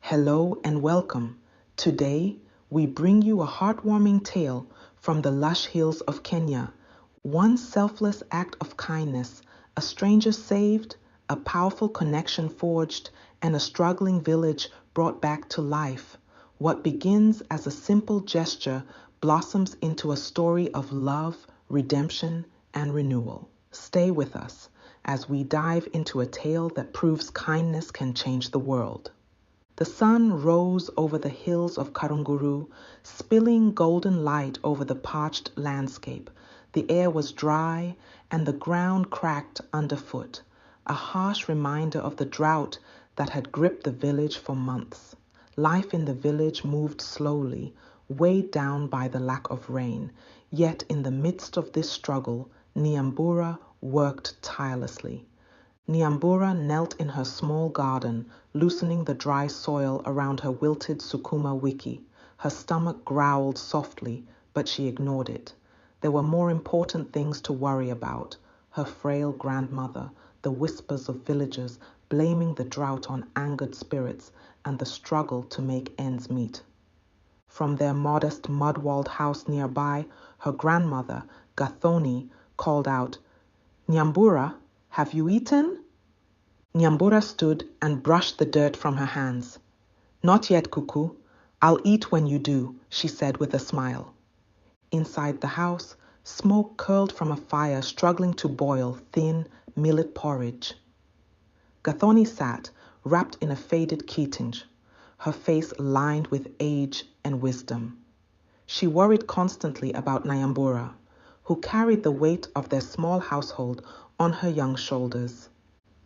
Hello and welcome. Today, we bring you a heartwarming tale from the lush hills of Kenya. One selfless act of kindness, a stranger saved, a powerful connection forged, and a struggling village brought back to life. What begins as a simple gesture blossoms into a story of love, redemption, and renewal. Stay with us as we dive into a tale that proves kindness can change the world. The sun rose over the hills of Karunguru, spilling golden light over the parched landscape. The air was dry and the ground cracked underfoot, a harsh reminder of the drought that had gripped the village for months. Life in the village moved slowly, weighed down by the lack of rain. Yet in the midst of this struggle, Nyambura worked tirelessly. Nyambura knelt in her small garden, loosening the dry soil around her wilted sukuma wiki. Her stomach growled softly, but she ignored it. There were more important things to worry about: her frail grandmother, the whispers of villagers blaming the drought on angered spirits, and the struggle to make ends meet. From their modest mud-walled house nearby, her grandmother, Gathoni, called out, "Nyambura, have you eaten?" Nyambura stood and brushed the dirt from her hands. "Not yet, Cuckoo. I'll eat when you do," she said with a smile. Inside the house, smoke curled from a fire struggling to boil thin millet porridge. Gathoni sat, wrapped in a faded kitenge, her face lined with age and wisdom. She worried constantly about Nyambura, who carried the weight of their small household on her young shoulders.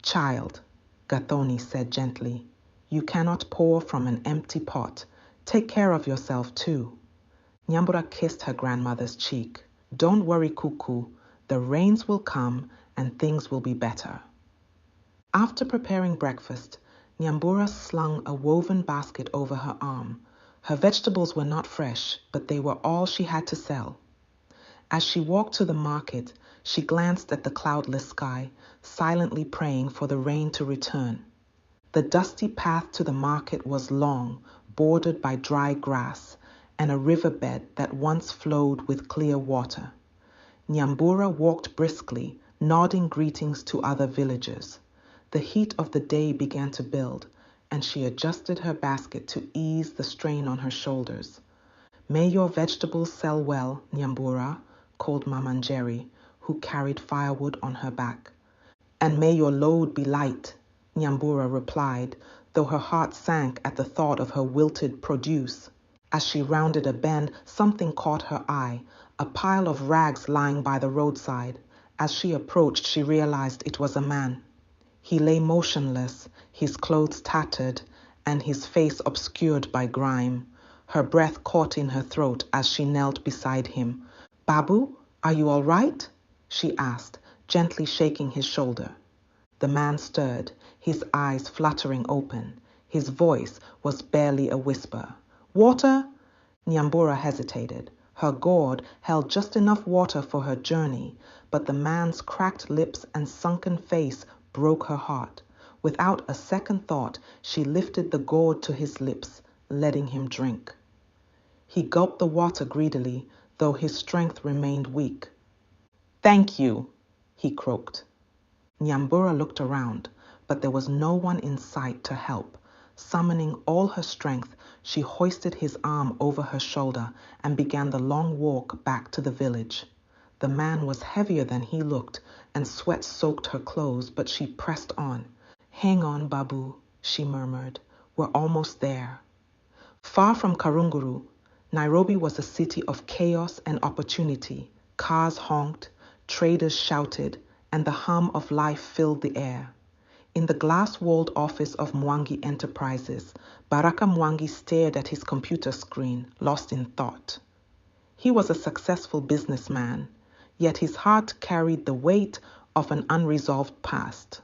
"Child," Gathoni said gently, "you cannot pour from an empty pot. Take care of yourself too." Nyambura kissed her grandmother's cheek. "Don't worry, Cuckoo. The rains will come and things will be better." After preparing breakfast, Nyambura slung a woven basket over her arm. Her vegetables were not fresh, but they were all she had to sell. As she walked to the market, she glanced at the cloudless sky, silently praying for the rain to return. The dusty path to the market was long, bordered by dry grass and a riverbed that once flowed with clear water. Nyambura walked briskly, nodding greetings to other villagers. The heat of the day began to build, and she adjusted her basket to ease the strain on her shoulders. "May your vegetables sell well, Nyambura," called Mamanjeri, who carried firewood on her back. "And may your load be light," Nyambura replied, though her heart sank at the thought of her wilted produce. As she rounded a bend, something caught her eye, a pile of rags lying by the roadside. As she approached, she realized it was a man. He lay motionless, his clothes tattered, and his face obscured by grime. Her breath caught in her throat as she knelt beside him. "Babu, are you all right?" she asked, gently shaking his shoulder. The man stirred, his eyes fluttering open. His voice was barely a whisper. "Water?" Nyambura hesitated. Her gourd held just enough water for her journey, but the man's cracked lips and sunken face broke her heart. Without a second thought, she lifted the gourd to his lips, letting him drink. He gulped the water greedily, though his strength remained weak. "Thank you," he croaked. Nyambura looked around, but there was no one in sight to help. Summoning all her strength, she hoisted his arm over her shoulder and began the long walk back to the village. The man was heavier than he looked, and sweat soaked her clothes, but she pressed on. "Hang on, Babu," she murmured. "We're almost there." Far from Karunguru, Nairobi was a city of chaos and opportunity. Cars honked, traders shouted, and the hum of life filled the air. In the glass-walled office of Mwangi Enterprises, Baraka Mwangi stared at his computer screen, lost in thought. He was a successful businessman, yet his heart carried the weight of an unresolved past.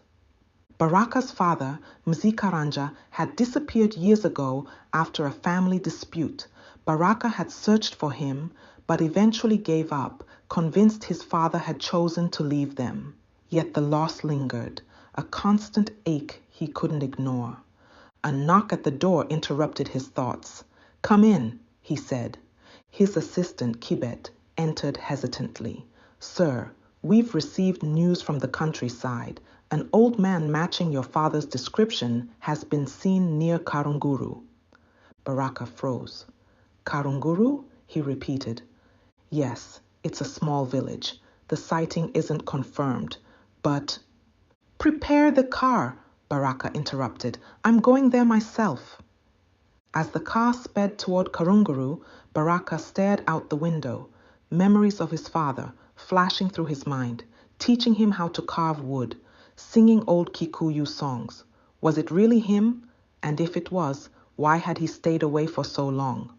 Baraka's father, Mzee Karanja, had disappeared years ago after a family dispute. Baraka had searched for him, but eventually gave up, convinced his father had chosen to leave them. Yet the loss lingered, a constant ache he couldn't ignore. A knock at the door interrupted his thoughts. "Come in," he said. His assistant, Kibet, entered hesitantly. "Sir, we've received news from the countryside. An old man matching your father's description has been seen near Karunguru." Baraka froze. "Karunguru?" he repeated. "Yes, it's a small village. The sighting isn't confirmed, but—" "Prepare the car," Baraka interrupted. "I'm going there myself." As the car sped toward Karunguru, Baraka stared out the window, memories of his father flashing through his mind, teaching him how to carve wood, singing old Kikuyu songs. Was it really him? And if it was, why had he stayed away for so long?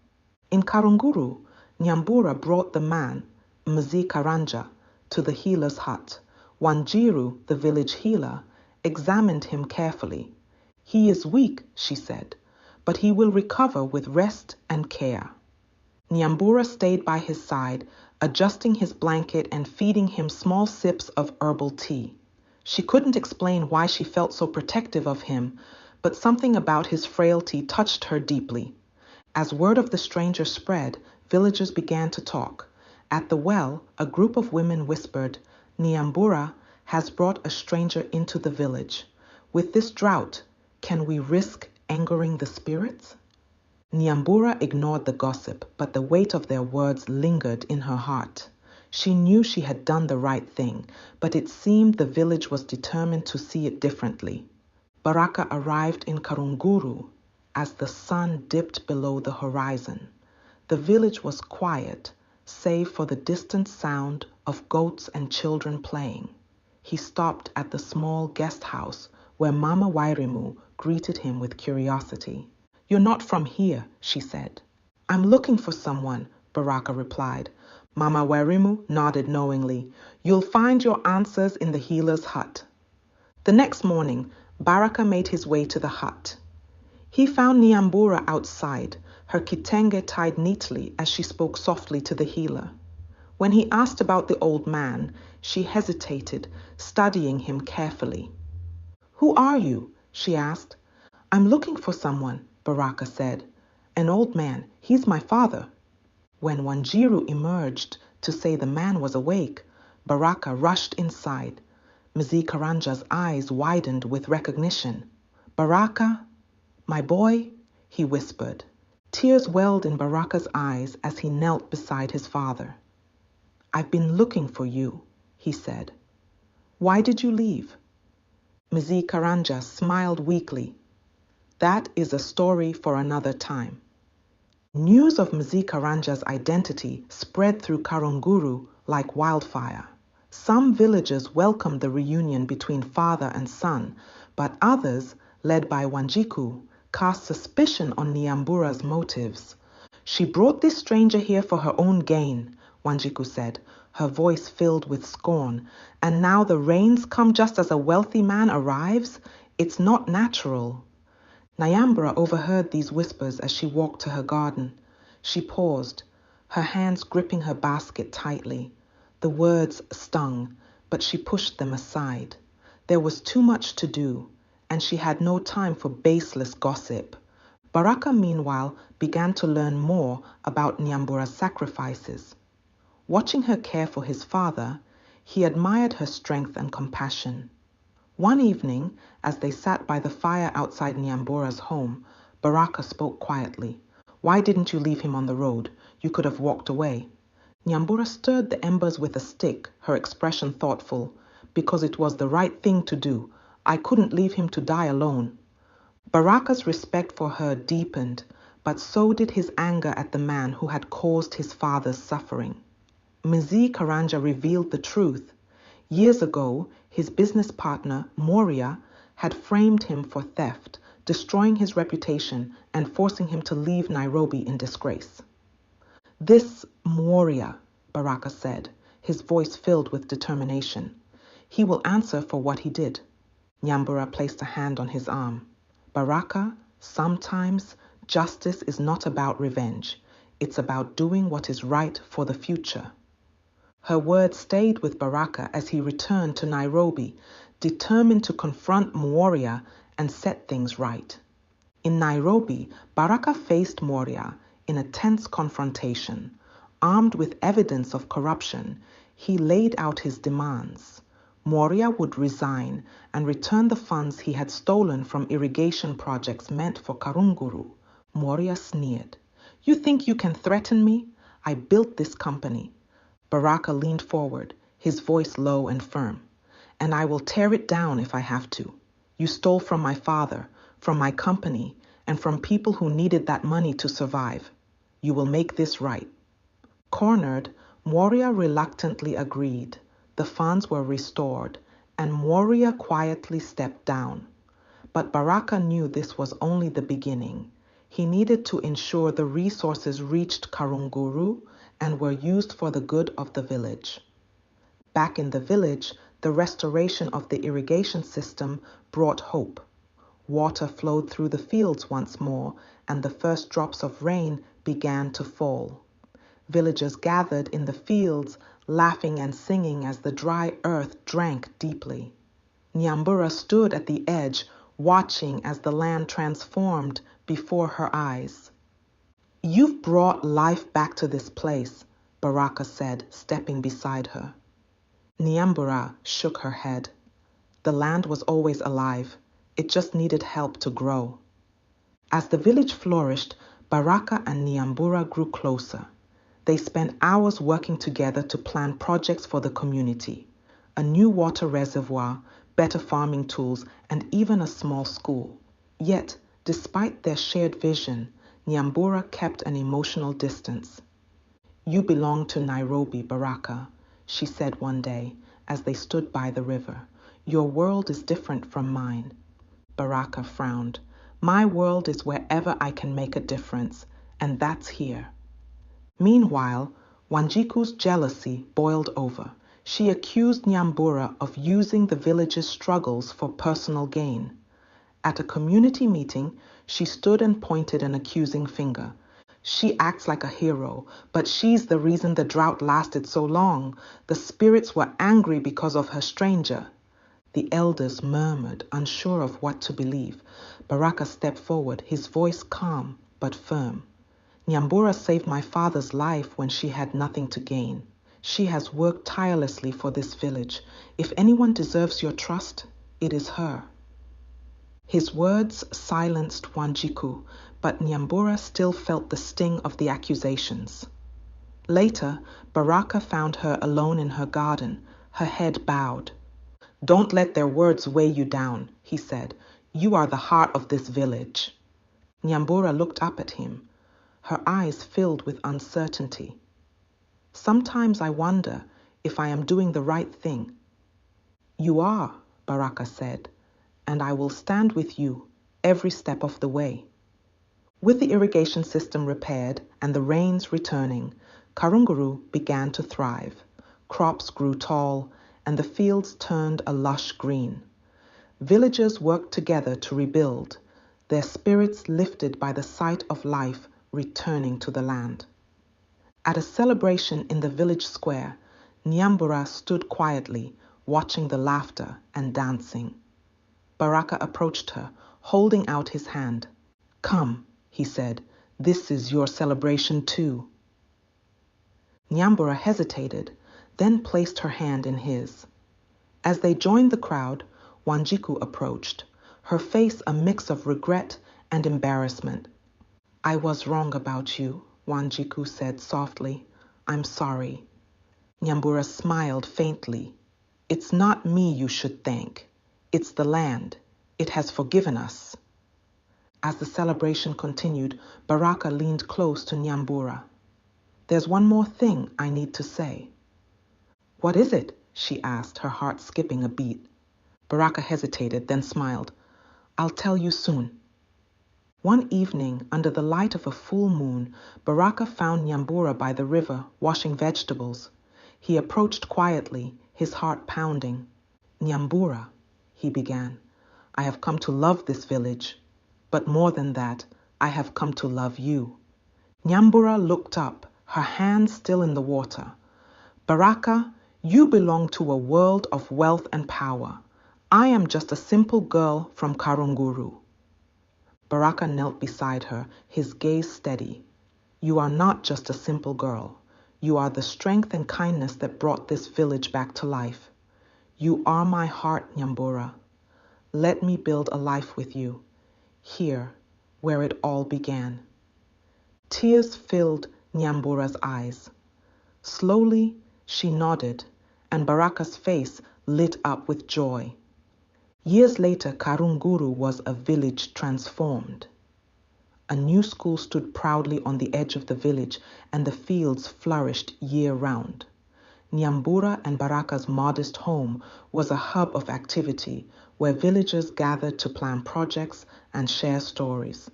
In Karunguru, Nyambura brought the man, Mzee Karanja, to the healer's hut. Wanjiru, the village healer, examined him carefully. "He is weak," she said, "but he will recover with rest and care." Nyambura stayed by his side, adjusting his blanket and feeding him small sips of herbal tea. She couldn't explain why she felt so protective of him, but something about his frailty touched her deeply. As word of the stranger spread, villagers began to talk. At the well, a group of women whispered, "Nyambura has brought a stranger into the village. With this drought, can we risk angering the spirits?" Nyambura ignored the gossip, but the weight of their words lingered in her heart. She knew she had done the right thing, but it seemed the village was determined to see it differently. Baraka arrived in Karunguru as the sun dipped below the horizon. The village was quiet, save for the distant sound of goats and children playing. He stopped at the small guest house where Mama Wairimu greeted him with curiosity. "You're not from here," she said. "I'm looking for someone," Baraka replied. Mama Wairimu nodded knowingly. "You'll find your answers in the healer's hut." The next morning, Baraka made his way to the hut. He found Nyambura outside, her kitenge tied neatly as she spoke softly to the healer. When he asked about the old man, she hesitated, studying him carefully. "Who are you?" she asked. "I'm looking for someone," Baraka said. "An old man. He's my father." When Wanjiru emerged to say the man was awake, Baraka rushed inside. Mzee Karanja's eyes widened with recognition. "Baraka, my boy," he whispered. Tears welled in Baraka's eyes as he knelt beside his father. "I've been looking for you," he said. "Why did you leave?" Mzee Karanja smiled weakly. "That is a story for another time." News of Mzee Karanja's identity spread through Karunguru like wildfire. Some villagers welcomed the reunion between father and son, but others, led by Wanjiku, cast suspicion on Nyambura's motives. "She brought this stranger here for her own gain," Wanjiku said, her voice filled with scorn. "And now the rains come just as a wealthy man arrives? It's not natural." Nyambura overheard these whispers as she walked to her garden. She paused, her hands gripping her basket tightly. The words stung, but she pushed them aside. There was too much to do, and she had no time for baseless gossip. Baraka, meanwhile, began to learn more about Nyambura's sacrifices. Watching her care for his father, he admired her strength and compassion. One evening, as they sat by the fire outside Nyambura's home, Baraka spoke quietly. "Why didn't you leave him on the road? You could have walked away." Nyambura stirred the embers with a stick, her expression thoughtful. "Because it was the right thing to do. I couldn't leave him to die alone." Baraka's respect for her deepened, but so did his anger at the man who had caused his father's suffering. Mzee Karanja revealed the truth. Years ago, his business partner, Moria, had framed him for theft, destroying his reputation and forcing him to leave Nairobi in disgrace. "This Moria," Baraka said, his voice filled with determination. "He will answer for what he did." Nyambura placed a hand on his arm. "Baraka, sometimes justice is not about revenge. It's about doing what is right for the future." Her words stayed with Baraka as he returned to Nairobi, determined to confront Moria and set things right. In Nairobi, Baraka faced Moria in a tense confrontation. Armed with evidence of corruption, he laid out his demands. Moria would resign and return the funds he had stolen from irrigation projects meant for Karunguru. Moria sneered. "You think you can threaten me? I built this company." Baraka leaned forward, his voice low and firm. "And I will tear it down if I have to. You stole from my father, from my company, and from people who needed that money to survive. You will make this right." Cornered, Moria reluctantly agreed. The funds were restored, and Moria quietly stepped down. But Baraka knew this was only the beginning. He needed to ensure the resources reached Karunguru and were used for the good of the village. Back in the village, the restoration of the irrigation system brought hope. Water flowed through the fields once more, and the first drops of rain began to fall. Villagers gathered in the fields, laughing and singing as the dry earth drank deeply. Nyambura stood at the edge, watching as the land transformed before her eyes. "You've brought life back to this place," Baraka said, stepping beside her. Nyambura shook her head. The land was always alive. It just needed help to grow. As the village flourished, Baraka and Nyambura grew closer. They spent hours working together to plan projects for the community. A new water reservoir, better farming tools, and even a small school. Yet, despite their shared vision, Nyambura kept an emotional distance. "You belong to Nairobi, Baraka," she said one day as they stood by the river. "Your world is different from mine." Baraka frowned. "My world is wherever I can make a difference, and that's here." Meanwhile, Wanjiku's jealousy boiled over. She accused Nyambura of using the village's struggles for personal gain. At a community meeting, she stood and pointed an accusing finger. "She acts like a hero, but she's the reason the drought lasted so long. The spirits were angry because of her stranger." The elders murmured, unsure of what to believe. Baraka stepped forward, his voice calm but firm. "Nyambura saved my father's life when she had nothing to gain. She has worked tirelessly for this village. If anyone deserves your trust, it is her." His words silenced Wanjiku, but Nyambura still felt the sting of the accusations. Later, Baraka found her alone in her garden, her head bowed. "Don't let their words weigh you down," he said. "You are the heart of this village." Nyambura looked up at him, her eyes filled with uncertainty. "Sometimes I wonder if I am doing the right thing." "You are," Baraka said, "and I will stand with you every step of the way." With the irrigation system repaired and the rains returning, Karunguru began to thrive. Crops grew tall, and the fields turned a lush green. Villagers worked together to rebuild, their spirits lifted by the sight of life returning to the land. At a celebration in the village square, Nyambura stood quietly, watching the laughter and dancing. Baraka approached her, holding out his hand. "Come," he said, "this is your celebration too." Nyambura hesitated, then placed her hand in his. As they joined the crowd, Wanjiku approached, her face a mix of regret and embarrassment. "I was wrong about you," Wanjiku said softly. "I'm sorry." Nyambura smiled faintly. "It's not me you should thank. It's the land. It has forgiven us." As the celebration continued, Baraka leaned close to Nyambura. "There's one more thing I need to say." "What is it?" she asked, her heart skipping a beat. Baraka hesitated, then smiled. "I'll tell you soon." One evening, under the light of a full moon, Baraka found Nyambura by the river, washing vegetables. He approached quietly, his heart pounding. "Nyambura," he began, "I have come to love this village. But more than that, I have come to love you." Nyambura looked up, her hands still in the water. "Baraka, you belong to a world of wealth and power. I am just a simple girl from Karunguru." Baraka knelt beside her, his gaze steady. You are not just a simple girl. You are the strength and kindness that brought this village back to life. You are my heart, Nyambura. Let me build a life with you, here, where it all began. Tears filled Nyambura's eyes. Slowly, she nodded, and Baraka's face lit up with joy. Years later, Karunguru was a village transformed. A new school stood proudly on the edge of the village, and the fields flourished year-round. Nyambura and Baraka's modest home was a hub of activity where villagers gathered to plan projects and share stories.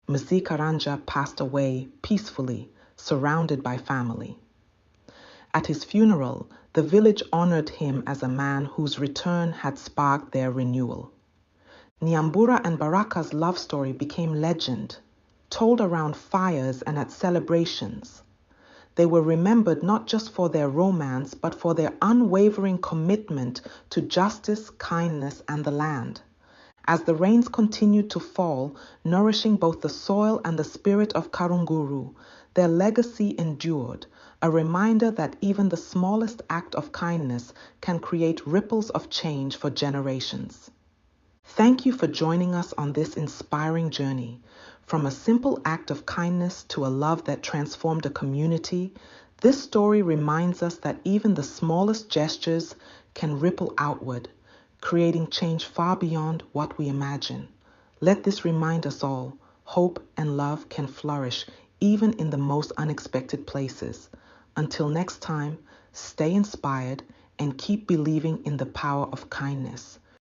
Mzee Karanja passed away peacefully, surrounded by family. At his funeral, the village honored him as a man whose return had sparked their renewal. Nyambura and Baraka's love story became legend, told around fires and at celebrations. They were remembered not just for their romance, but for their unwavering commitment to justice, kindness, and the land. As the rains continued to fall, nourishing both the soil and the spirit of Karunguru, their legacy endured, a reminder that even the smallest act of kindness can create ripples of change for generations. Thank you for joining us on this inspiring journey. From a simple act of kindness to a love that transformed a community, this story reminds us that even the smallest gestures can ripple outward, creating change far beyond what we imagine. Let this remind us all, hope and love can flourish even in the most unexpected places. Until next time, stay inspired and keep believing in the power of kindness.